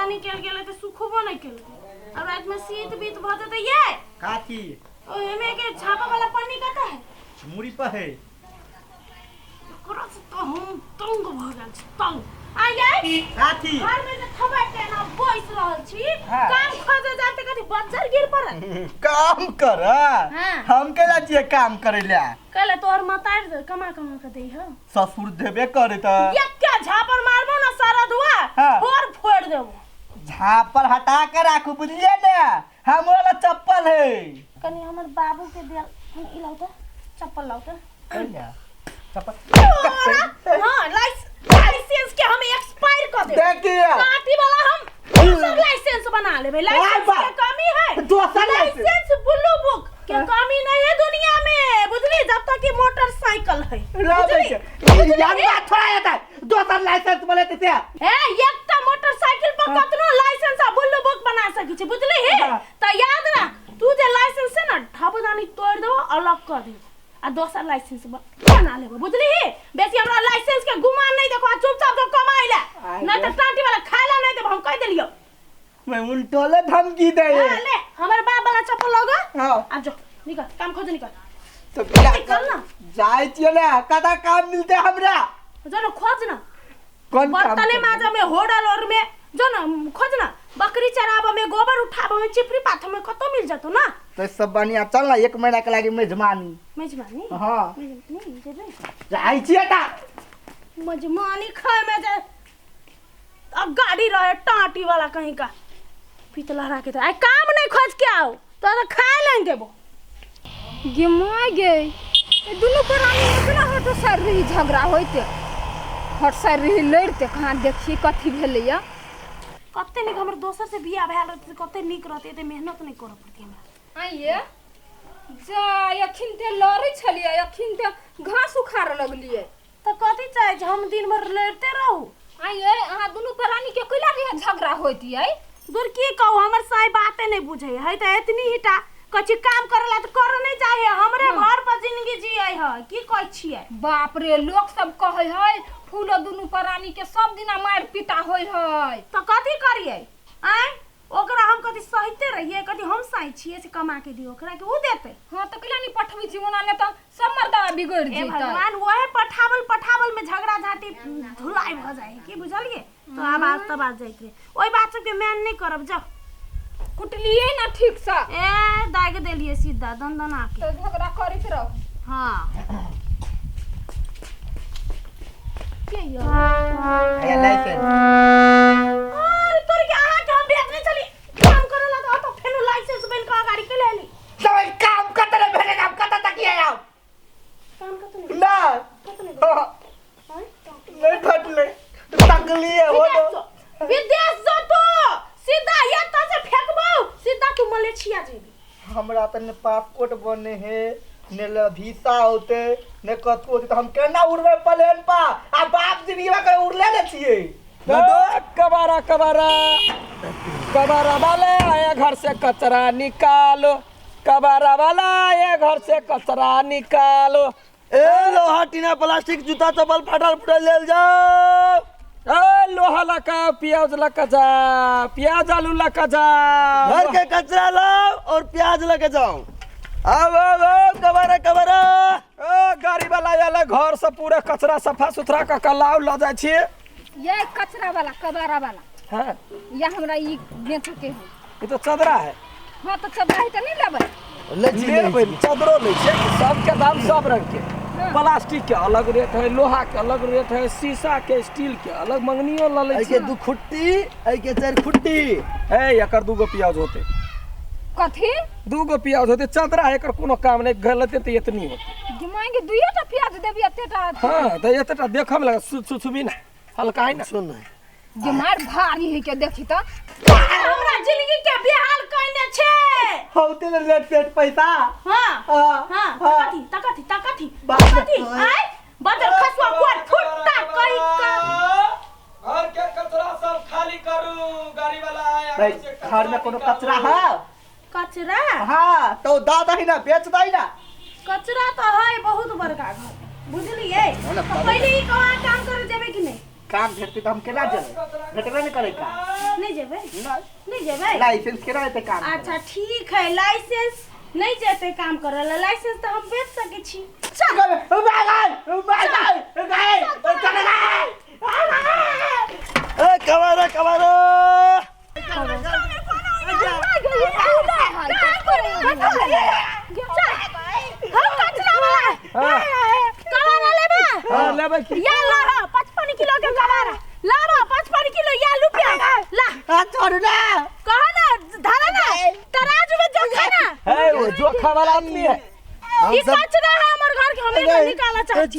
नहीं केल गेले त सुखबो नहीं केल अब रात में शीत बीत भते त ये काठी ओ एमे के छापा वाला पन्नी कता है मुड़ी पर है करस तो हम तंग भ गेल छी तंग आ गई काठी घर में खबर के ना बैस रहल छी हाँ। काम खोजे जाते कथि बच्चर गिर पड़ काम कर हाँ। हम केला जे काम करेला कहले तोहर मतार दे कमा के दे हो ससुर देबे करे त एक क्या झापर मारबो ना सारा दुआ हाँ। फोड़ देबो झापर हटा के राखू बुझलिए ने हमरा चप्पल है कनी हमर बाबू के दे हम इलाउ त चप्पल लाउ त चप्पल हां लाइसेंस के हम एक्सपायर कर दे देखिए काटी वाला हम सब लाइसेंस बना लेबे लाइसेंस के कमी है दूसरा लाइसेंस ब्लू बुक के कमी नहीं है दुनिया में बुझली जब तक कि मोटरसाइकिल है यार बात थोड़ा आता है दूसरा लाइसेंस बोले ते ए एकटा मोटरसाइकिल पर कतनो लाइसेंस आ ब्लू बुक बना सकी छी बुझली है त याद रख तू जे लाइसेंस है ना ढाबदानी तोड़ दो अलग कर दे आ दूसरा लाइसेंस बना लेबो बुझली है बेसी हमरा लाइसेंस के गुमान नहीं देखो चुपचाप तो कमाइला नहीं त टाटी वाला खाइला नहीं त हम कह देलियो मैं उल्टोले धमकी दे ले हमर बाप वाला चप्पल लोगा हां अब जो निकल काम खोज निकल तो क्या निकल ना जाय छिए ना कदा काम मिलते हमरा जो ना खोज ना कौन काम बर्तले माजा में होडल और में जो ना खोज ना बकरी चराबा में गोबर उठाबा में चिपरी पाथ में कतो मिल जातो ना तो सब बढ़िया चल ना 1 महीना के लागी मेजबानी मेजबानी हां नहीं जेबे जाय छिए ता मेजबानी खाए में जे अब गाड़ी रहे टाटी वाला कहीं का पितला रखे तो आई काम नहीं खोज के आओ तो खा लेंगे वो गे माय गे ए दुनु प्राणी इतना हट सर रही झगड़ा होइते हट सर रही लड़ते कहां देखी कथि भेलैया कते निक हमर दोसर से बियाह भेल रहते कते निक रहते ते मेहनत नहीं करऽ पड़ती हमरा आइए जा यखिन ते लड़ै छलिए यखिन ते घास उखाड़ लगलिए तो कथि चाहे जे हम दिन भर लड़ते रहू आइए अहाँ दुनु प्राणी के कइला रे झगड़ा होइतियै दूर की कहू हमर साई बातें नहीं बुझे है त इतनी हिटा कछि काम करला त कर नहीं चाहिए हमरे घर पर जिंदगी जियै है की कहै छियै बाप रे लोग सब कहै है फूलो दुनु प्राणी के सब दिना मार पीटा होय है तो कथि करियै आय ओकरा हम कथि सहिते रहिए कथि हम सही छिए से कमा के दियो ओकरा के उ देते हां त कइला नहीं पठबी छी ओना ने त सब मर्दा बिगड़ ए जइतै भगवान ओहे पठावल में झगड़ा झाटी धुलाई भ जाए की बुझलिए तो आवाज तब आ जाइत रे ओई बात सब के मैन नहीं करब जा कुटलिए ना ठीक से ए दाग देलिए सीधा दंदना के तो झगड़ा करित रह हां के यो ए लाइसेंस अरे तोर के आहा के हम भेजने चली काम करला तो फेनु लाइसेंस बन का गाड़ी के लेली सब काम कतरे भेले काम कत तक आया काम कत ना नहीं नहीं फटले तकली है वो तो विदेश जा तो सीधा यता से फेंकबो सीधा तू मलेशिया जेबी हमरा त ने पासपोर्ट बने है ने वीसा होते ने कतो होते हम केना उड़बे प्लेन पा आ बाप जीवा के उड़ले ले छिए कबारा कबारा कबारा वाले आए घर से कचरा निकालो कबारा वाला आए घर से कचरा निकालो ए लोहा टीना प्लास्टिक जूता चप्पल फटल फुटल ले जाओ ए लोहा लका प्याज लका जा प्याज आलू लका जा घर के कचरा लाओ और प्याज लेके जाओ आओ कबारा कबारा ए गाड़ी वाला आले घर से पूरे कचरा सफा सुथरा क के लाव ल जाय छी ये कचरा वाला कबारा वाला हां या हमरा ई बेच के है ये तो चदरा है हां तो चदरा है त नहीं लेबै ले जी ले भाई चदरो ले छै सब के दाम सब रंग के प्लास्टिक के अलग रेट है लोहा के अलग रेट है शीशा के स्टील के अलग मंगनियो ल ले आई के दू खुट्टी आई के चार खुट्टी ए एकर दूगो प्याज होते कथि दूगो प्याज होते चदरा एकर कोनो काम नहीं गलते त इतनी होते दिमाग के दुइटा प्याज देबी एतेटा हां त एतेटा देखम लगा सुबी ना हल्का है ना सुन दिमाग भारी है के देखी त हमरा जिंदगी के बेहाल कइने छे होते ने लेट पेट पैसा हां हां तकथी आय बदर खसवा कोट फुटता कई का घर के कचरा सब खाली करू गाड़ी वाला आया भाई घर में कोनो कचरा है कचरा हां तो दादा ही ना बेच दई ना कचरा तो है बहुत बड़का घर बुझलिए तो पहले ही कहाँ काम करे देबे कि नहीं काम भेटते तो हम केना जेबै भेटबे नहीं करे काम नहीं जेबै नहीं नहीं जेबै लाइसेंस केना देते काम अच्छा ठीक है लाइसेंस नहीं जेते काम करे ला लाइसेंस तो हम बेच सके छी ए कबारा कबारा हां लेबै की या ला 55 किलो के कबारा ला 55 किलो या रुपया ला छोड़ ना कहा ना धारा ना तराजू में जोखा ना है वो जोखा वाला आदमी है ई कचरा है हमर घर के हमें नहीं निकालना चाहती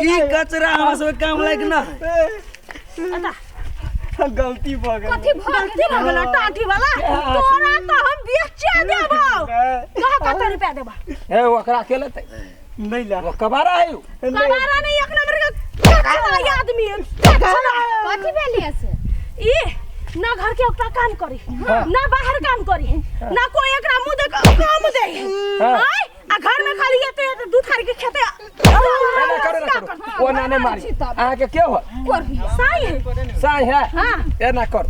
ई कचरा हमरा सब काम लायक ना अता गलती भ गेल कथी गलती भ गेल टाटी वाला तोरा तो हम बेचे देबो कहा कत रुपया देबा है ओकरा के लेतै नहीं ला वो कबारा है उ कबारा नहीं एक नंबर का कचरा आदमी है कथी भेलिए से ई ना घर के ओकरा काम करी ना बाहर काम करी ना कोई एकरा मुंह देख काम दे हाय आ घर में खाली एते दूध खारी के खेते ना करो वो ना ने मारी आ के के हो साई है साई है हां ए ना कर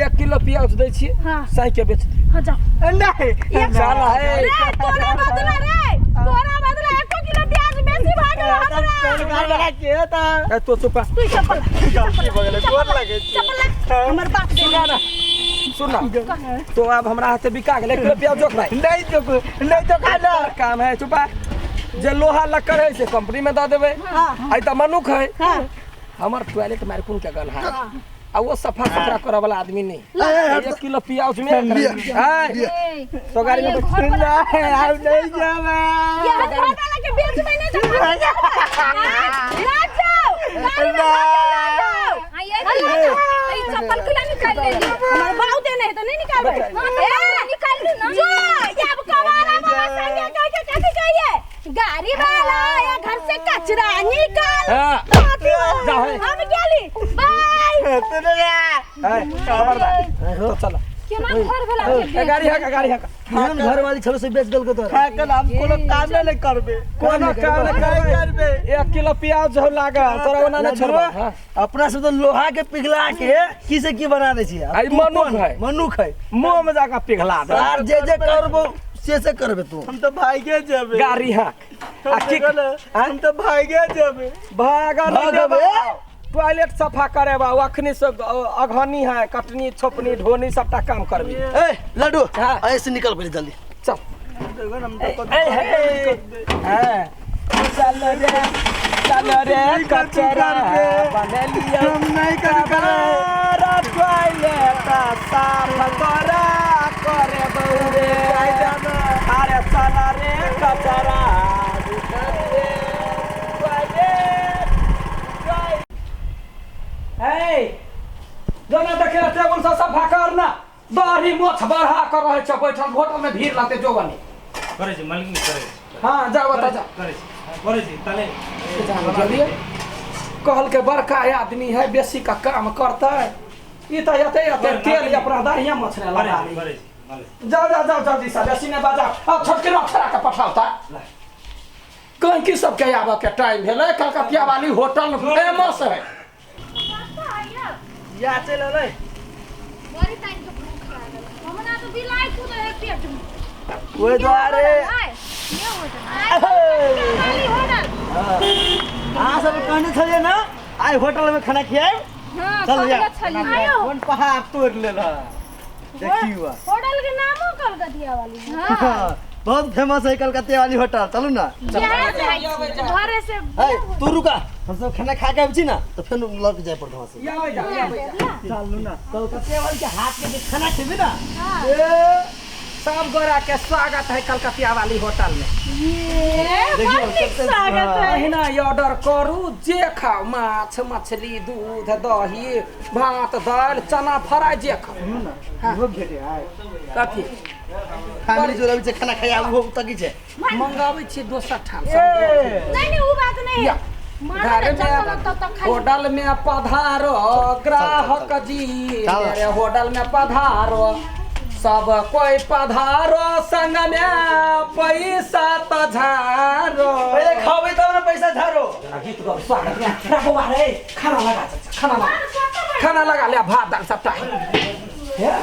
1 किलो प्याज दै छी हां साई के बेच दे हां जाओ नहीं साला है रे तोरा बदला 1 किलो प्याज बेसी भाग हमरा लगा के ता ए तो चुप तू चप्पल गलती भ गेल गोर लागे चप्पल हमर बाप दे ना सुन तो अब हमरा हाथ बिका गेल 1 किलो प्याज जोख भाई नहीं तो खाना काम है चुपा जे लोहा लक्कड़ है से कंपनी में द देबे आई त मनुख है हां हमर टॉयलेट मार कुन के गन है आ वो सफा सुथरा करे वाला आदमी नहीं 1 किलो प्याज में है तो गाड़ी में नहीं हम नहीं जावे ये घर वाला के बेच में नहीं जाओ ला जाओ गाड़ी में जाओ ये चप्पल खुला निकाल ले हमारे बाऊ देने है तो नहीं निकाल ए निकाल लो ना जो ये अब कबारा वाला संगे कह के कैसे कहिए गाड़ी वाला या घर से कचरा निकाल जाओ है हम गेली बाय खबरदार तो चलो केना घर वाला के गाड़ी है हम घर वाली छलो से बेच गल को तो खाकल हम कोनो काम नहीं करबे कोनो काम नहीं करबे 1 किलो प्याज जो लागा तोरा ओना न छोड़बा अपना सब तो लोहा के पिघला के किसे की बना दे छी आई मनुख है मनुख है मुंह में जाका पिघला दे यार जे करबो से करबे तू हम तो भागे जाबे गाड़ी है हम तो भागे जाबे भागल टॉयलेट सफा करे बा अखनी से अघनी है कटनी छोपनी ढोनी सबटा काम करबी ए लड्डू ऐसे निकल पहले जल्दी चल हम तो चल रे कचरा बने लिया हम नहीं कर टॉयलेट साफ करे बउरे अरे चल रे कचरा जना देखे टेबल से सफा करना दाढ़ी मोछ बढ़ा कर रहे छ बैठल होटल में भीड़ लाते जो बनी करे छी मालिक नहीं करे हां जा बता जा करे छी तले जल्दी कहल के बड़का आदमी है बेसी का काम करता है ई त यते तेल या प्रदारिया मछरे लगा ली करे छी मालिक जाओ जल्दी से बेसी ने बाजा अब छोटके रखरा के पठावता कहीं की सब के आबे के टाइम भेले कलकतिया वाली होटल फेमस है या चलो ले बड़ी टाइम के भूख लागल हमरा तो बिलाई खुद है पेट में ओए द्वारे ये होटल हां सब कहने छले ना आई होटल में खाना खियाए हां चल जा आयो कौन पहाड़ तोड़ लेला देखियो होटल के नामो कलकतिया वाली है हां बहुत फेमस है कलकत्ते वाली होटल चलू ना घरे से तू रुका हम सब खाना खा के आबी ना तो फिर लग जाए पड़ता वहां से चलू ना कलकत्ते वाली के हाथ के खाना खेबी ना सब गोरा के स्वागत है कलकतिया वाली होटल में स्वागत है अहिना ऑर्डर करू जे खाओ माछ मछली दूध दही भात दाल चना फ्राई जे खाओ वो घेटे आए कथी फैमिली जोड़ा से खाना खाया वो तकी छे मंगाबै छी दोसर ठाम नहीं वो बात नहीं है घर में होटल में पधारो ग्राहक जी मेरे होटल में पधारो सब कोई पधारो संग में पैसा त झारो पहिले खाबै तब न पैसा झारो गीत गर स्वागत यहाँ बौआ रे खाना लगा खाना लगा ले भात दाल सब टाइम हे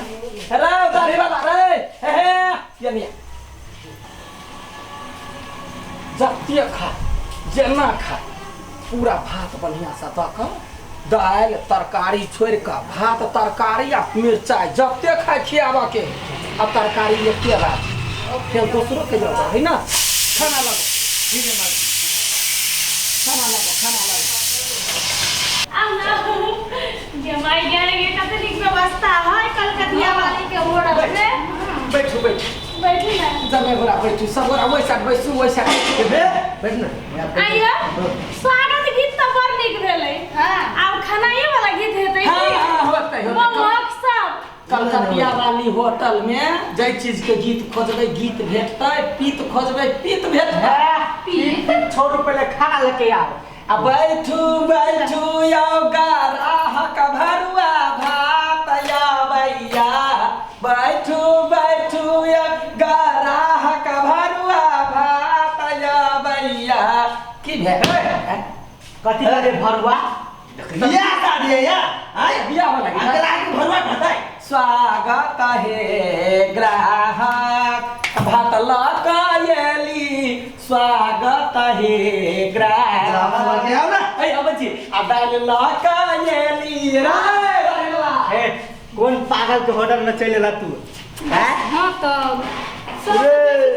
रे दाढ़ी वाला रे हे ये नहीं जतिया खा जेना खा पूरा भात बढ़िया सा दक दाल तरकारी छोड़ के भात तरकारी आ मिर्चाई जते खाए खियाबा के अब तरकारी लेके रात फिर दूसरों के जरूरत है ना खाना लगो खाना लगो अब ना जमाई जाएंगे कतनी व्यवस्था है कलकतिया वाले के ओढ़ में बैठो बैठी ना जमे गोरा बैठू सब गोरा वैसा बैसू वैसा बैठ न आइयो स्वागत गीत तो बड़ नीक भेलै हां अब खानाए वाला गीत हेतै हां होतै सब कलकतिया वाली होटल में जय चीज के गीत खोजबै गीत भेटतै पीत खोजबै पीत भेटतै पीत छोड़ पहले खाना लेके आओ आ बैठू यो गाराहक भरुआ भात या भैया बैठू यो गाराहक भरुआ भात या भैया की भेल कथी करे भरुआ बिया शादी है या आय बिया वाला गीत अगला के भरवा खतै स्वागत है ग्राहक भात लकायली स्वागत है ड्रामा लगे आओ ना ऐ अब जी अब डाल लकायली रे ए कौन पागल के होटल में चलेला तू हैं हाँ तो सब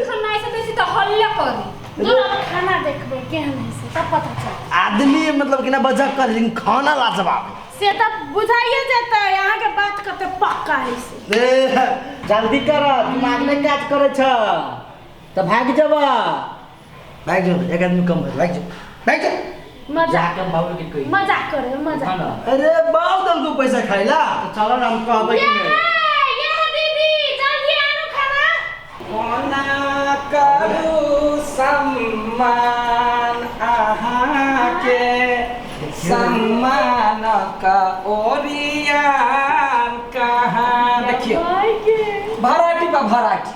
खाना ऐसे तैसे तो हल्ला करी जो खाना देखबे केहन है से तब पता चल आदमी मतलब कि ना बजा कर लेकिन खाना लाजवाब से तब बुझाइए जेतै यहाँ के बात कते पक्का है से है जल्दी कर दिमाग में काज करे छ तो भाग जबा भाग जाओ एक आदमी कम है भाग जाओ मजाक जाके बाबू के कही मजाक करे मजाक अरे बाउदल को पैसा खाइला तो चलो ना हम कहबै कि नहीं ये दीदी जल्दी आनो खाना कोना करू सम्मान आहा के सम्मान का ओरियान कहाँ देखियो भराटी पर भराटी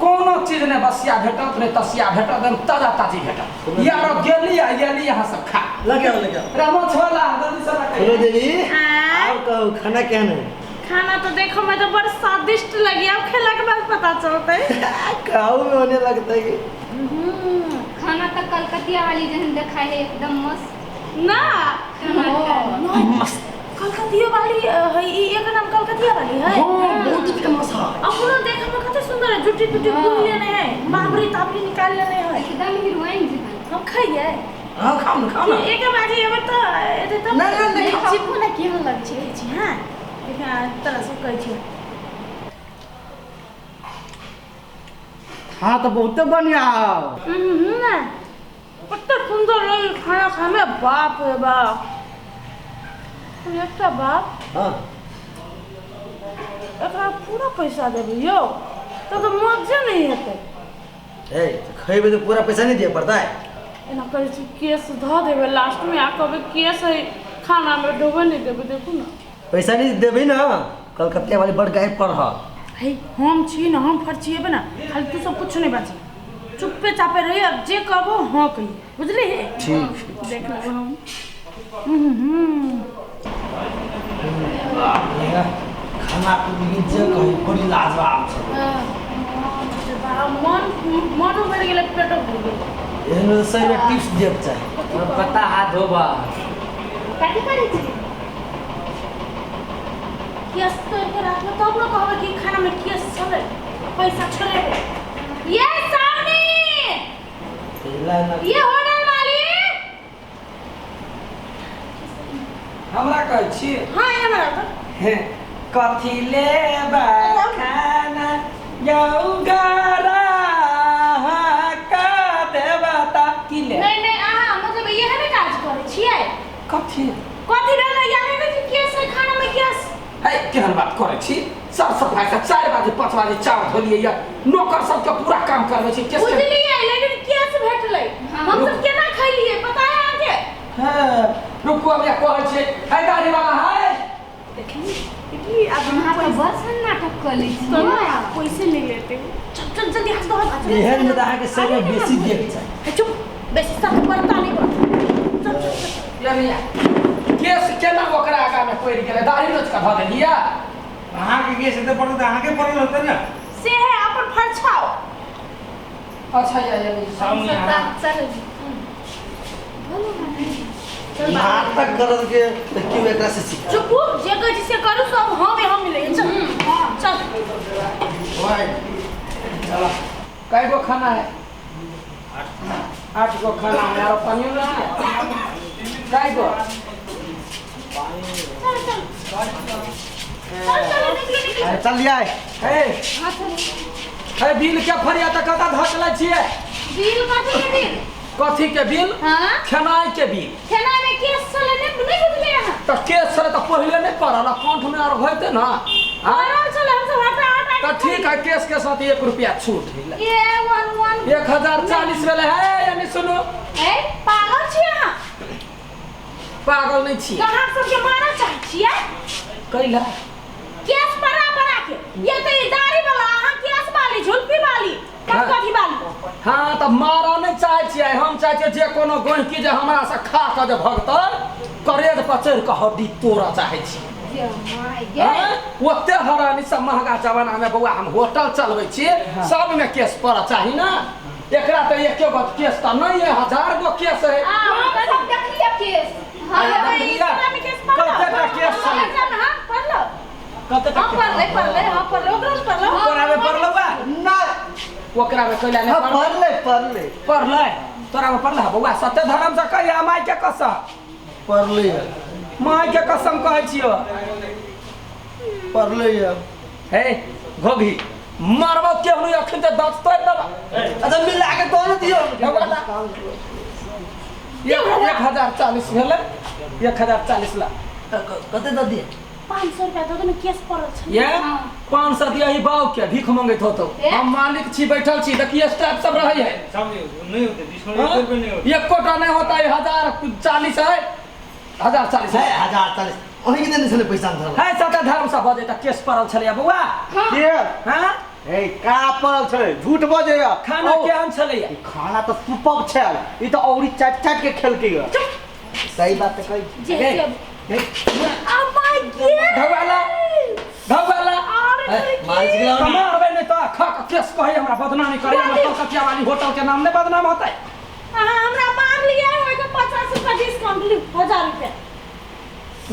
कोनो चीज ने बसिया भेटत ने तसिया भेटत ने ताजा ताजी भेटत यारो गेली यहाँ सब खा लगे रामो छोला जल्दी से लगा हेलो देवी आय। आप कहो खाना क्या है खाना तो देखो मैं तो बड़ स्वादिष्ट लगी अब खेला के बाद पता चलता है काऊ में होने लगता है कि खाना तो कलकतिया वाली जहन देखा है एकदम मस्त ना मस्त कलकतिया वाली है ये का नाम कलकतिया वाली है बहुत फेमस है अपनो देख हम कते सुंदर है जुटी जुटी फूल लेने हैं बाबरी ताबरी निकाल लेने हैं एकदम हीरोइन जैसा हम खाइए हां खाओ ना एक बाजी अब तो एते तो नहीं, खाओ। जीपो ना केहन लग छै हां देखा तरह से कहै छै हाँ तो बहुत बढ़िया ना कते सुंदर लगे खाना खाए में बाप रे बाप एकटा बाप हां एकरा पूरा पैसा देबै यो तो मजे नहीं हेतै ए खइबे तो पूरा पैसा नहीं दिया पड़ता है एना करै छी केस ध देबै लास्ट में आ कहबै केस है खाना में डूबे नहीं देबै देखू ना पैसा नहीं देबे ना कलकत्ता वाली बड़ गाय पर है है हम छी ना हम फर्चिएबे ना खाली तू सब कुछ नहीं बाजी चुप्पे चापे रही अब जे कहबो हां कही बुझली है ठीक देख लेबो हम खाना को नीचे कहीं बड़ी लाजवाब है मन उमर गेले पेटो भर गेल एहन सही में टिप्स देब चाहिए पता हाथ धोबा काटी करै छी केस तो के राखब तब न कहबै कि खाना में केस छलै पैसा छोड़ेबै ये सामने ये होटल मालिक हमरा कहै छी हां ये हमरा कथी लेबा खाना यौ गारा का देवता की ले नहीं नहीं आहा मतलब ये है काज करे छियै कथी कथी भेलै यानी में कि केस है खाना में केस है केहन बात करै छी सब सफाई से 4 बजे 5 बजे चावल धोलिए या नौकर सबके पूरा काम करबै छी केस बुझलियै लेकिन केस भेटलै हम सब केना खैलिए पता है आके हां रुको अब या कहै छी है गाड़ी वाला है देखी अब वहाँ तो बस नाटक कली तो पैसे नहीं लेते चल चल जल्दी हाथ दो एहन में अहाँके सही बेसी देख छै चुप बेसी साथ पड़ता नहीं पड़ता चल चल चल या भैया केस केना ओकरा आगा में पड़ गेलै दाढ़ी नोच के धऽ देलिया अहाँके केस हेतै पड़ल तऽ अहाँके पड़ल होतै ने से है अपन फरछाओ अच्छा या सामने चल नाटक करल के तऽ क्यों एकरा से सीख चुप जे कह से करू सब हम मिले चल चल ओए चला कै गो खाना है 8 गो खाना है और पानी ना है कै गो चल चल चल निकल चल लिया हे हे बिल के फरिया त कता धकला छिए बिल कथी के बिल हां खेनाई के बिल खेना में केस चले नहीं बुझले हैं त केस सर त पहिले नहीं पड़ल अकाउंट में और होते ना हां और चल हम सब हटा त ठीक है केस के साथ 1 रुपया छूट मिले ये 1040 वाले है यानी सुनो ए पागल छिए हां पागल नहीं छी कहां सब के मारा चाहि छिए कैला केस बड़ा के ये तो दाढ़ी वाला हां केस वाली झुलपी वाली कथी वाली हां त मारा नहीं चाहे छिए हम चाहे छिए जे कोनो गहकी जे हमरा से खा के जे भगतै करेज पर चढ़ के हड्डी तोड़ा चाहे छी ओते हरानी सब महंगा जमाना में बउआ हम होटल चलबै छी सब में केस पड़ा चाही ना एकरा त एके गो केस त नहीं है 1000 गो केस है सब देखलिए केस हां देखलिए में केस पड़ा कते केस है हां पढ़ लो कते हां पढ़ ले हां पढ़ लो पढ़ लो तोरा में पढ़लो बा ना ओकरा में कैला नहीं पढ़ ले तोरा में पढ़ला बउआ सत्य धर्म से कहिया माय के कसम पढ़ ले माय के कसम कहै छियो पढ़ ले हे घोघी मारबो केहनु अखन ते दांत तोड़ देबा अच्छा मिला के तो न दियो ये 1040 भेलै 1040 ला कते द दिए 500 रुपया तो में केस पड़ल छै ये 500 दिया ही बाव के भीख मांगैत होतो हम मालिक छी बैठल छी देखिए स्टाफ सब रहै है सब नहीं होते डिस्काउंट रुपए नहीं होते एक कोटा नहीं होता है 1040 है 1040 है है 1040 ओही के देने छले पैसा धरल है सत्य धर्म से बजे त केस पड़ल छलिया बउआ के हां ए का पड़ल छै झूठ बजे खाना केहन छलिया खाना तो सुपर छल ई तो औरी चाट चाट के खेल के सही बात तो कही जे आ माय गॉड घवाला मालिक के नाम कमाबे नहीं तो खा के केस कहे हमरा बदनामी करे हमरा कलकतिया वाली होटल के नाम नहीं बदनाम होतै हमरा मार लिया होय तो 50 रुपया डिस्काउंट ली 1000 रुपया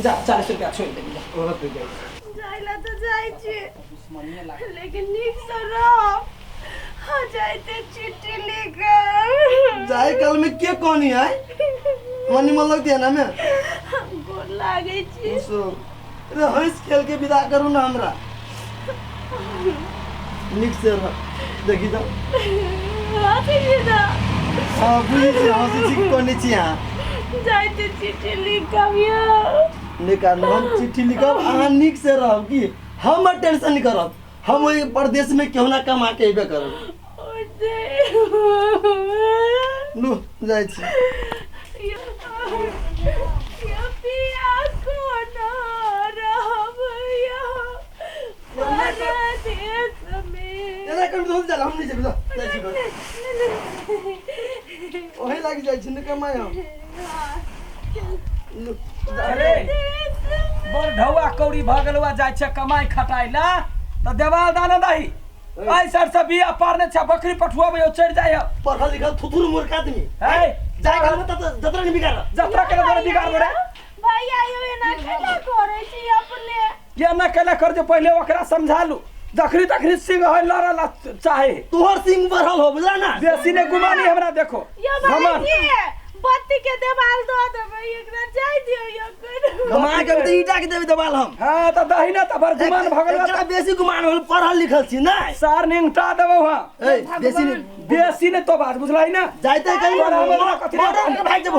जा 40 रुपया छोड़ दे जा जाइला तो जाय छी लेकिन निक से रह हो जाइते चिट्ठी लेकर जाए कल में के कोनी है मनी मन लगती है ना मैं गोर लागे छी सो रे हंस खेल के विदा करू ना हमरा निक से रह देखी तो हाथी सीधा हां बुझी से हंसी छी कोनी छी हां जाइते चिट्ठी लिखबियो निकाल हम चिट्ठी लिखब अहाँ निक से रहब की हम टेंशन नहीं करब हम ओई प्रदेश में क्यों ना कमा के एबे करब नु जाय छी एना कर दो चल हम नहीं जेबे जाय छी ओहे लाग जाय छी न कमाय हम अरे बड़ ढौआ कौड़ी भगलवा जाय छै कमाई खटाई ला त देवाल दाना दही आई सर से बिया पारने छ बकरी पठुआ में चढ़ जाय पढ़ल लिखल थुथुर मूर्ख आदमी है जाय घर में त जतरा नहीं बिगाड़ जतरा के दर बिगाड़ बड़े भैया यो एना केना करे छी अपने ये न केला कर जो पहले ओकरा समझा लू दखरी सिंह है लड़ल चाहे तोहर सिंह बढ़ल हो बुझला ना देसी ने गुमानी हमरा देखो यो भाई बत्ती के देवाल दो देबे एकरा जाय दियो यो कर कमा के त ईटा के देबे दबाल हम हां त दही न त भर गुमान भगलवा एकरा बेसी गुमान होल पढ़ल लिखल छी ना सार निंगटा देबो हां ए बेसी ने तो बात बुझलाई ना जाइते कहीं कथी मर्डर भाग जब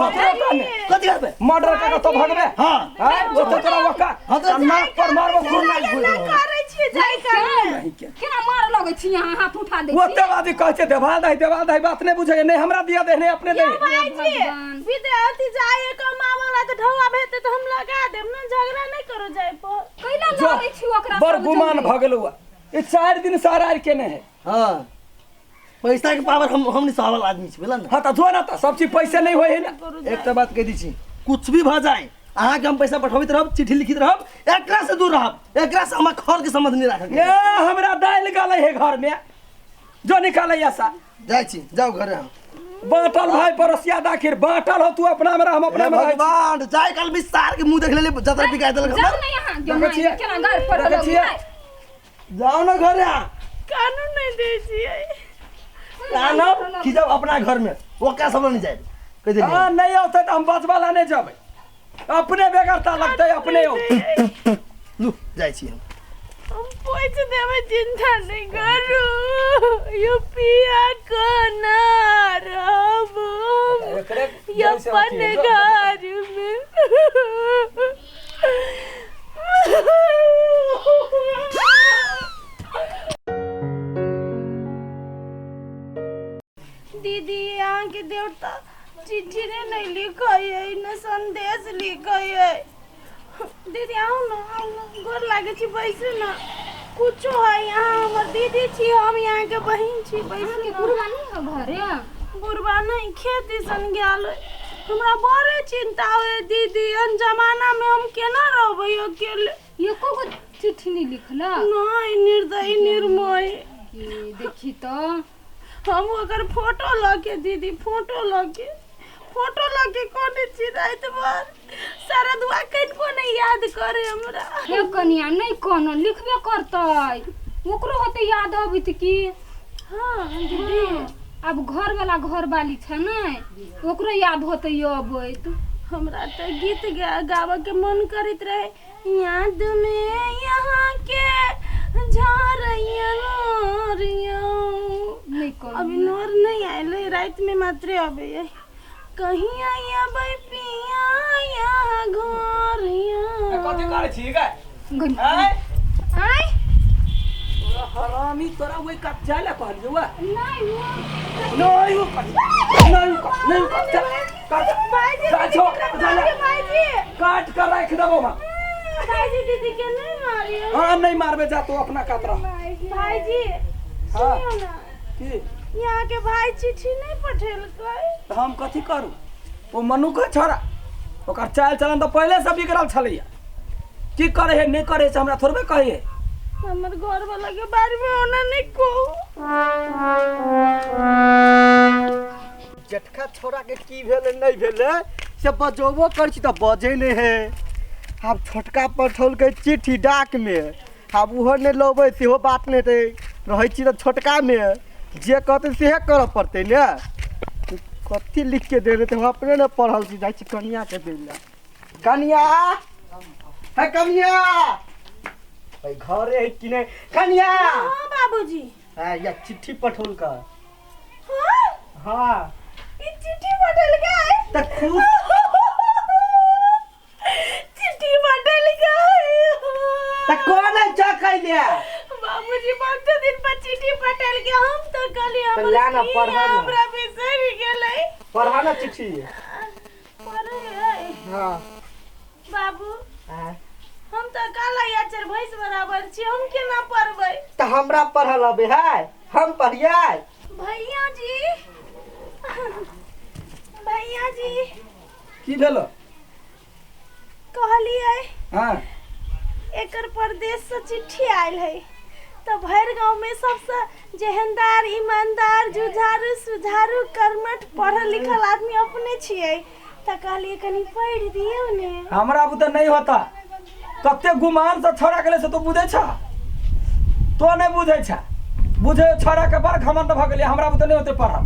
कथी करबे मर्डर का तो भगबे हां हां वो तो तोरा वका हां तो नाक पर मारबो खून नहीं ना करे छी जाय कर नहीं के केना मार लगै छी यहाँ हाथ उठा दे वो ते बात कहै छै देवाल दही बात नहीं बुझे नहीं हमरा दिया देने अपने दे भाई जी विद्यार्थी जाए कमावाला तो ढौआ भेते तो हम लगा देब ना झगड़ा नहीं करो जाय पर कैला लड़ै छी ओकरा बड़ गुमान भगलुआ ये 4 दिन सरार के नहीं है। हाँ पैसा के पावर हमने सवाल आदमी छे बोला ना। हाँ तो जो ना तो सब चीज पैसे नहीं हुए है ना। एक तो बात कह दी छी कुछ भी भ जाए अहाँ के हम पैसा पठबैत रहब चिट्ठी लिखित रहब एकरा से दूर रहब एकरा से हमरा घर के संबंध नहीं राखब। ये हमरा दाल गाले है घर में जो निकाले ऐसा जाय छी जाओ घरे हम बाटल भाई परोसिया दाखिर बाटल हो तू अपना में हम अपना में भगवान जाय कल विस्तार के मुंह देख ले जतरा पिकाय देलक जाओ हमर। ना यहाँ जमाई केना घर पर लोग जाओ ना घरे कानून नहीं दीजिए। कानून की जब अपना घर में वो क्या सब नहीं जाए कह दे हां नहीं होते तो हम बचवाला नहीं जाबे अपने बेगरता लगते अपने हो लू जाय छी हम पैसे देवे चिंता नहीं करू यो पिया कोना रहब यो अपन घर में। दीदी यहाँ के देवता चिट्ठी ने नहीं लिखा है न संदेश लिखा है। दीदी आओ ना गोर लागे छी बैसू ना कुछो है यहाँ हमर दीदी छी हम यहाँ के बहन छी बैसू के ना। कुर्बानी है घरे बुरबा नहीं खेती सन गेल हमरा बड़े चिंता है दीदी अन जमाना में हम केना रहबै अकेले। एको गो चिट्ठी नहीं लिखला नहीं निर्दयी निर्मय ये देखी तो हम ओकर फोटो लगे दीदी फोटो लगे कोने छी रात भर सारा दुआ कनको नहीं याद करे हमरा। हे कनिया नहीं कोनो लिखबे करतै ओकरो होते याद अबित की। हाँ दीदी अब घर वाला घर वाली छै ने ओकरो याद होते अबैत। हमरा तो गीत गावे के मन करत रहे याद में यहाँ के झारिया नोरिया नहीं कोनो अभी नोर नहीं आइले रात में मात्र अबे कहीं आया बई पिया यहाँ घर कथि करे छी गय आय आय हरामी तोरा वही कट जाले कहलियो वा नहीं नहीं काट कर रख देबो मां भाईजी दीदी के नहीं मारियो। हां नहीं मारबे जा तो अपना कातरा भाईजी सुनियो ना की यहाँ के भाई चिट्ठी नहीं पठेलकै तो हम कथी करू ओ मनु का छोरा ओकर चाल चलन तो पहले से बिगड़ल छलैया की करे है नहीं करे से हमरा थोड़बे कहे है। हमर घर वाला के बारे में ओना नहीं को जेठका छोरा के की भेले नहीं भेले से बजोबो कर छी त बजे नहीं है। अब छोटका पठौल के चिट्ठी डाक में अब उहो नहीं लबे सेहो बात नहीं रहे छी त छोटका में जे कहते से कर पड़ते ने कथी लिख के दे देते हम अपने न पढ़ल छी जाई छी कन्या के देला कन्या है कन्या भाई घरे है कि नहीं कन्या हां बाबूजी हां या चिट्ठी पठौल का हां हां ई चिट्ठी पठेल गए त खुश चिट्ठी पठेल गए त कौन है चकैले बाबूजी बहुत दिन पर चिट्ठी पठेल के हम तो कली तो ला ना, पढ़ा ना। हमरा बिसर गेलै पढ़ा ना चिट्ठी पढ़े हां बाबू हां हम तो काला याचर भैंस बराबर छी हम केना पढ़बै। त हमरा पढ़ल अबे है हम पढ़िए भैया जी भैया जी की भेलो कहलिए हां एकर परदेश से चिट्ठी आयल है तो भर गांव में सबसे जेहनदार ईमानदार जुझारू सुझारू कर्मठ पढ़ल लिखल आदमी अपने छिए तो कहलिए कनी पढ़ दियो ने। हमरा बुते नहीं होता कते गुमान से छोड़ा गेले से तो बुझे छ तो नहीं बुझे छ बुझे छोड़ा के बड़ घमंड भ गेले हमरा बुते नहीं होते पढ़ब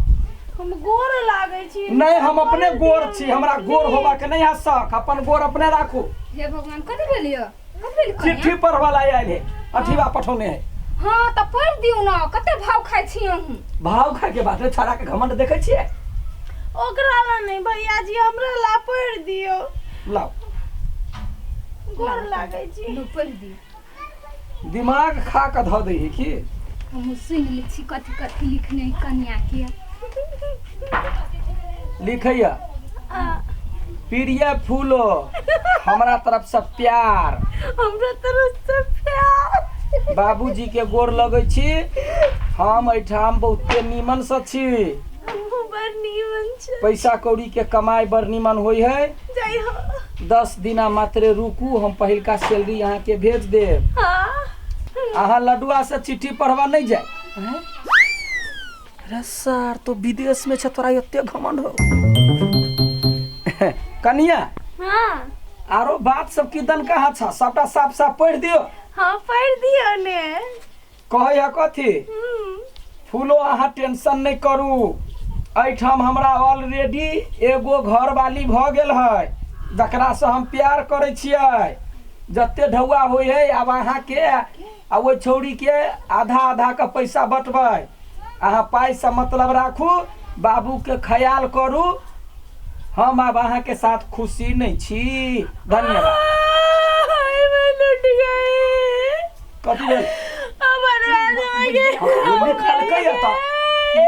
हम गोर लागे छी नहीं हम अपने गोर छी हमरा गोर होबा के नहीं है शक अपन गोर अपने राखू। हे भगवान कथि भेलियो कथि चिट्ठी पढ़वाला आयल है अठीवा पठौने है। हां त पढ़ दियो ना कते भाव खाइ छी अहूं भाव खाए के बात छोड़ा के घमंड देखे छिए ओकरा ला नहीं भैया जी हमरा ला पढ़ दियो लाओ गोर लागे छी लो पढ़ दियो दिमाग खा के ध दे है कि हम सुन ली छी कथि कथि लिखने कन्या के लिखैया प्रिय फूलो हमरा तरफ से प्यार हमरा तरफ से प्यार बाबूजी के गोर लगै छी। हम एठाम बहुते नीमन से छी। बड़ नीमन छै। पैसा कौड़ी के कमाई बड़ नीमन होई है। जय हो। 10 दिना मात्र रुकू, हम पहिलका सैलरी यहाँ के भेज देब। हाँ। अहाँ लडुआ से चिट्ठी पढ़वा नहीं जाए। अरे सर तो विदेश में छे, तोरा एते घमंड हो। कनिया हाँ। आरो बात सब किदन कहाँ छ, सबटा साफ साफ पढ़ दियो। हाँ पढ़ दियो ने। कहे है कथी फूलो अहाँ टेंशन नहीं करू। एठाम हमरा ऑलरेडी एगो घर वाली भ गेल है, जकरा से हम प्यार करे छियै। जते ढौआ होई है अब अहाँ के आ वो छौड़ी के आधा आधा का पैसा बटबै। अहाँ पाई से मतलब राखू, बाबू के ख्याल करू। हम अब अहाँ के साथ खुशी नहीं छी। धन्यवाद। लुट गए। कथी भेल?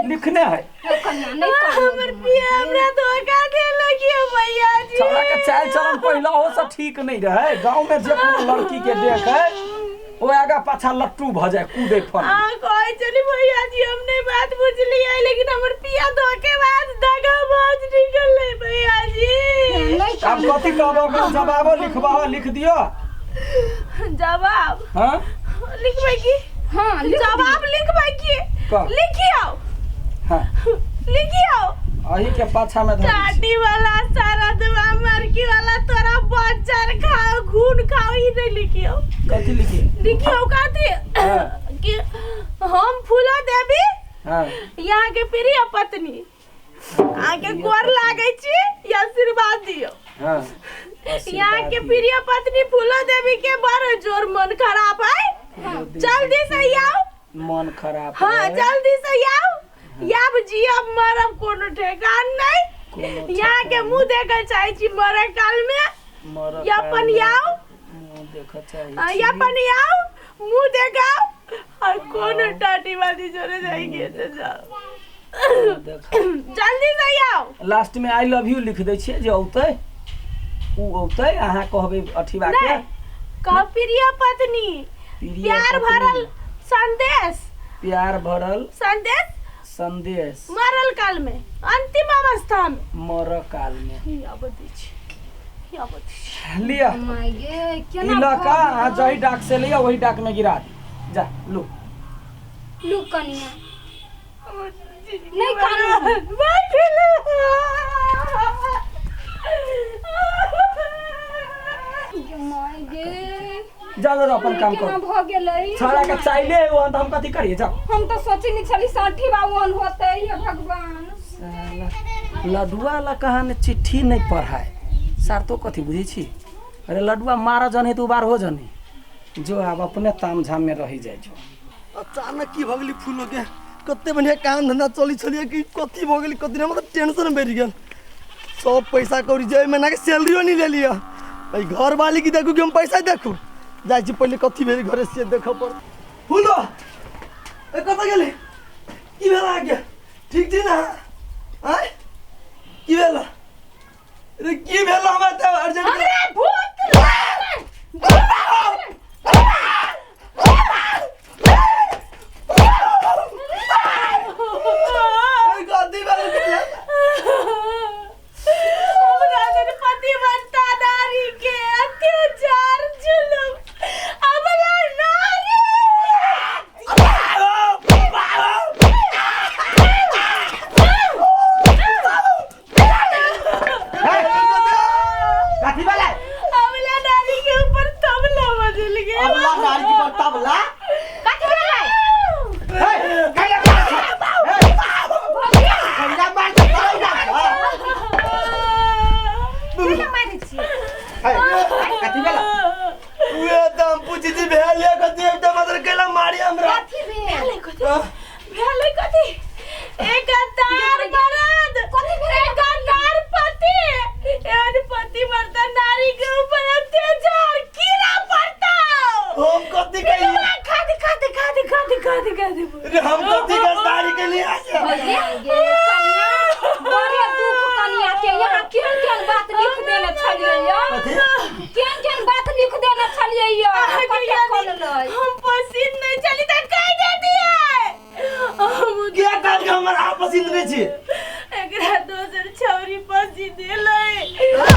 लिखने है हमर पिया हमरा धोखा दे लगियो भैया जी। छोरा के चाल चलन पहला हो से ठीक नहीं रहे। गांव में जे कोनो लड़की के देखे वो आगा पाछा लट्टू भ जाए, कूदे फन। हां कोई चली भैया जी, हमने बात बुझ लिया, लेकिन हमर पिया धोखेबाज दगाबाज निकलले भैया जी। अब कथी कहबो? जवाबो लिखबा, लिख दियो। जवाब? हां लिखबै की? हाँ जवाब लिखबै की? लिखियो। हां लिखियो। अही के पाछा में धर टाटी वाला सारा दवा मरकी वाला तोरा बच्चर खाओ खून खाओ ही नहीं लिखियो। कथी लिखी? लिखियो कथी कि हम फूलो देवी हां यहाँ के प्रिय पत्नी आगे गोर लागे छी, आशीर्वाद दियो। हां यहाँ के प्रिय पत्नी फूलो देवी के बड़ जोर मन खराब है। जल्दी से आओ। मन खराब? हाँ जल्दी से आओ। याब जियब मरब कोनो ठेकान नहीं। यहाँ के मुंह देखे चाहे छी मरे काल में। यापन आओ मुंह देखे चाहे। यापन आओ मुंह देखाओ और कोनो टाटी वाली जोरे जाएंगे तो जाओ। जल्दी से आओ। लास्ट में आई लव यू लिख दे छिए जे औतै उ औतै। अहाँ कहबे अठीबा के कह प्रिय पत्नी प्यार भरल संदेश। प्यार भरल संदेश। संदेश मरल काल में, अंतिम अवस्था में, मर काल में। लिया इलाका जही डाक से लिया वही डाक में गिरा दी। जा लो लू कनिया नहीं कानून जा जा अपन काम केना कर। भ गेलै छाड़ा के चाइले वो हम कथी करिए? जाओ। हम तो सोची नहीं छली 60 बावन होते ये भगवान। लडुआ ला कहां चिट्ठी नहीं पढ़ाए सार तो कथी बुझी छी। अरे लडुआ मारा जने तो बार हो जने जो अब अपने ताम झाम में रही जाए छो। अचानक की भ गेली फूलो के कते बढ़िया काम धंधा चली छलिए कि कथी भ गेली कथी मतलब टेंशन बढ़ गेल। सब पैसा कौड़ी जे महीना के सैलरियो नहीं ले लिया। भाई घर वाली की देखू कि हम पैसा देखू जाय छी पहले कथी भेल घरे से देखो पर। फूलो ए कत गेली की भेल आगे ठीक छी ना? आय की भेल? अरे की भेल? हमरा त अर्जेंट अरे भूत पति बनता नारी के अत्याचार जुलूम अबला नारी। कथी वाला? अबला नारी के ऊपर तबला बजल गया। अबला नारी की पर तबला? कथी वाला? कैला मार के कथी वाला? वे दम पूछी थी भेलिया कथी एकदम मदर केला मारी हमरा। कथी भेले कथी? एक तार मरद कथी भेले? एक तार पति यानी पति मरता नारी के ऊपर अत्याचार कीड़ा पड़ता। हम कथी कहिए? खादी अरे हम कथी का साड़ी के लिए आया? कनिया बड़े दुख कनिया के यहाँ केन बात लिख देले छलिए या केन बात लिख देले छलिए या कते कल लई हम पसी पसीन नहीं छी एकरा दोसर छौरी पसी देलै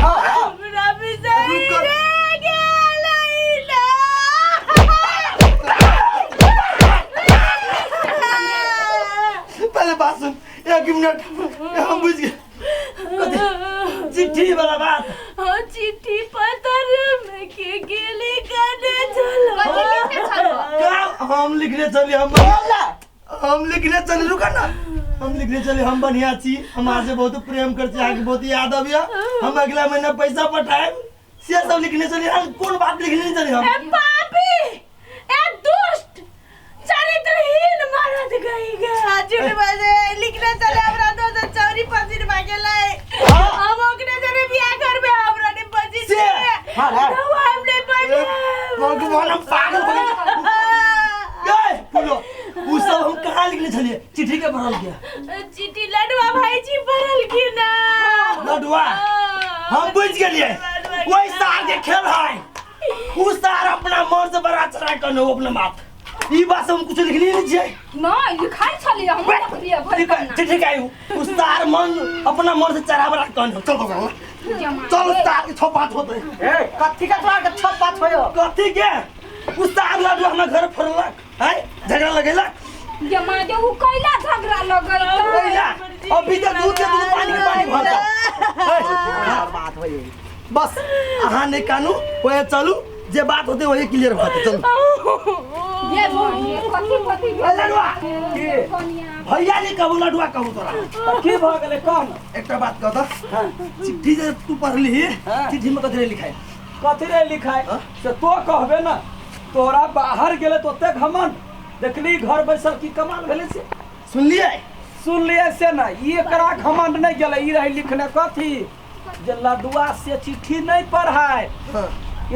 हमरा बिसाई रे गेलै ना पहले बात सुन 1 मिनट हम बुझ गए चिट्ठी वाला बात हाँ चिट्ठी पत्र में के गेली कने चलो हम लिखने चले हम लिखने चले रुका ना हम लिखने चले हम बढ़िया छी हम आज बहुत प्रेम करते आगे बहुत याद आबिया हम अगला महीना पैसा पठाए से सब लिखने चले हम कौन बात लिखने चले हम ए पापी ए दुष्ट चरित्रहीन मरद गई गे झूठ बजे लिखने चले हमरा दोसर चौरी पसीर भागेलै हम ओकरे जरे बियाह करबे हमरा ने पसी से तो हमने बने भगवान हम पागल हो गए ए बोलो वो सब हम कहाँ लिखने चले चिट्ठी के भरल गया चिट्ठी लडवा भाई जी भरल की ना लडवा हम बुझ गेलिए वही सार के खेल है वो सार अपना मन से बड़ा चढ़ा कर अपने माथ ई बात हम कुछ लिखनी नहीं चाहिए ना लिखाई छली हम रख दिया भर करना ठीक है उस तार मन अपना मन से चढ़ा बड़ा कौन चल तो चल तार के छपात होते ए कथी का तोरा के छपात होयो कथी के उस तार लड्डू हमरा घर फरलक है झगड़ा लगेला जमा दे उ कैला झगड़ा लगल पहिला अभी तो दूध के दूध पानी के पानी भरता बात होयो बस अहाँ ने कानू ओए चलू जे बात होते वही क्लियर होते चलो ये कथी लडुआ कनिया भैया ने कहू लडुआ कहू तोरा की भ गेलै कौन एकटा बात कह त चिट्ठी जे तू पढ़ली चिट्ठी में कथी लिखाई कथी रे लिखाई से तो कहबे ना तोरा बाहर गेले तो ओते घमंड देखली घर बैसल की कमाल भेले से सुन लिए से ना ई एकरा घमंड नहीं गेले ई रही लिखने कथी जे लडुआ से चिट्ठी नहीं पढ़ाए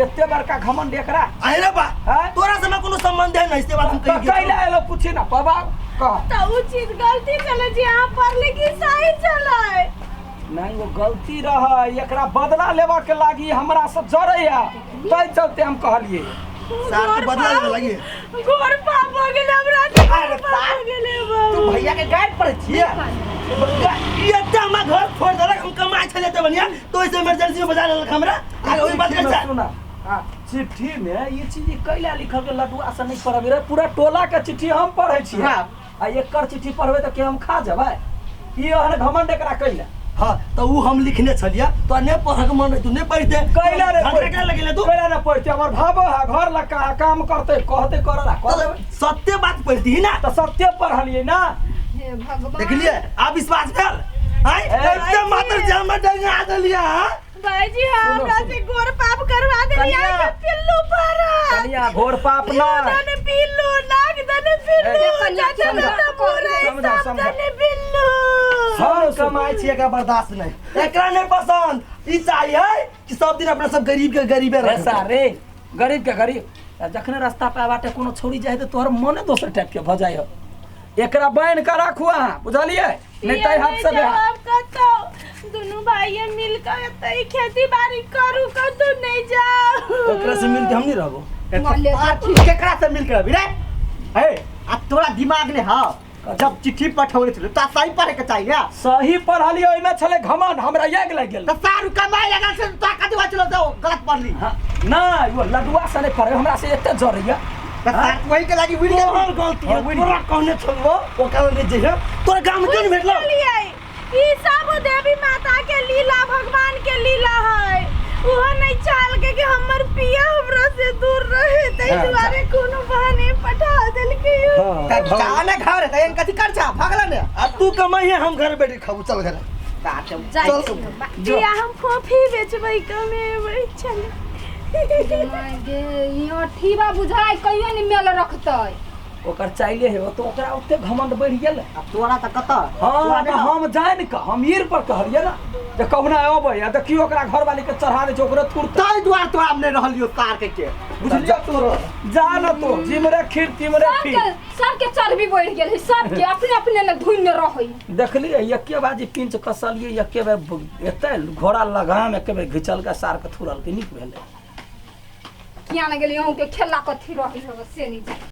एते बड़का घमंड एकरा अरे बा हैं? तोरा से में कोनो संबंध है नहीं से बात हम तो कही कैला एलो पूछी ना बाबा कह तो उ चीज गलती चले जी यहाँ पढ़ले की सही चले नहीं वो गलती रहा एकरा बदला लेवा के लागी हमरा से जरैया तै चलते हम कहलिए सार के बदला लेवे लगी गोर पाप हो गेले हमरा अरे पाप हो गेले तू बाबू भैया के गाइड पर छिए ये त हम घर छोड़ देलक हम कमाई छले त बनिया तो इसे इमरजेंसी में बजा लेलक हमरा आगे ओई बात कर सुना चिट्ठी में ये चीज कैला लिखल के लडुआ से नहीं पढ़बे रे पूरा टोला के चिट्ठी हम पढ़ै छी आ एकर चिट्ठी पढ़बे त के हम खा जेबै ई ओहन घमंड एकरा कैला हां तो उ हम लिखने छलिया तो ने पढ़क मन तू ने पढ़ते कैला रे झगड़ा लगेले तू कैला ना पढ़ते हमर भाबो है घर लका काम करते कहते करला सत्य बात पढ़ती ना तो सत्य पढ़लिए ना हे भगवान देखलिए आप विश्वास कर हाय एकदम मात्र जन्म डंगा दलिया भाई जी हमरा से गोर पाप करवा देलिया कन्या। पिल्लू पारा कनिया घोर पाप ना दने पिल्लू नाग दने पिल्लू कन्या, समझा, समझा। दने पिल्लू हम कमाई छिए का बर्दाश्त नहीं एकरा नहीं पसंद ई चाहिए कि सब दिन अपना सब गरीब के गरीबे रहे ऐसा रे गरीब के गरीब जखने रास्ता पे बाटे कोनो छोड़ी जाए तो तोहर मने दोसर टाइप के भ जाय हो एकरा बैन के राखू अहाँ बुझलिए नहीं तै हाथ से जवाब कतो दोनों भाई मिलकर तई खेती बाड़ी करू कतो नहीं जाओ एकरा से मिल के हम नहीं रहबो मले केकरा से मिल के अभी रे ए आ तोरा दिमाग ने हां जब चिट्ठी पठौले छले त सही पढ़े के चाहिए सही पढ़लिए ओइमे छले घमंड हमरा याद लग गेल त सारू कमाई लगा से ता कथि बात चलो तो गलत पढ़ली हाँ, ना यो लडुआ से नहीं पढ़े हमरा से एते जरैया त सार वही के लागी वीडियो तोहर गलती है तोरा कहने छोड़बो ओकरा ले जे तोरा गांव में क्यों नहीं भेटलो ई सब देवी माता के लीला भगवान के लीला है वो नहीं चाल के कि हमर पिया हमरा से दूर रहे तई दुआरे कोनो बहाने पठा देल के त जाने घर त इन कथि कर छा भागला ने अब तू कमाई है हम घर बैठ खाऊ चल घर जिया हम कॉफी बेचबै कमेबै चल गे यो ठीबा बुझाई कहियो नहीं मेल रखतै ओकर चाइले है तो ओकरा ओते घमंड बढ़ गेल अब तोरा त कत हां तो हम जान के हम ईर पर कहलिए ना जे कहुना आबै या देखियो ओकरा घर वाली के चढ़ा दे छै ओकरा तुरत तई द्वार तो हमने रहलियो कार के बुझलियो तोरो जान तो जिमरे खीर तिमरे खीर सबके चर्बी बढ़ गेल है सबके अपने अपने ने धुन रहै देखलिए एके बाजी पिंच कसलिए एके बार एते घोड़ा लगाम एके बार घिचल के सार के थुरल के निक भेले किया न गेल यहू के खेला कथी रही हो से नहीं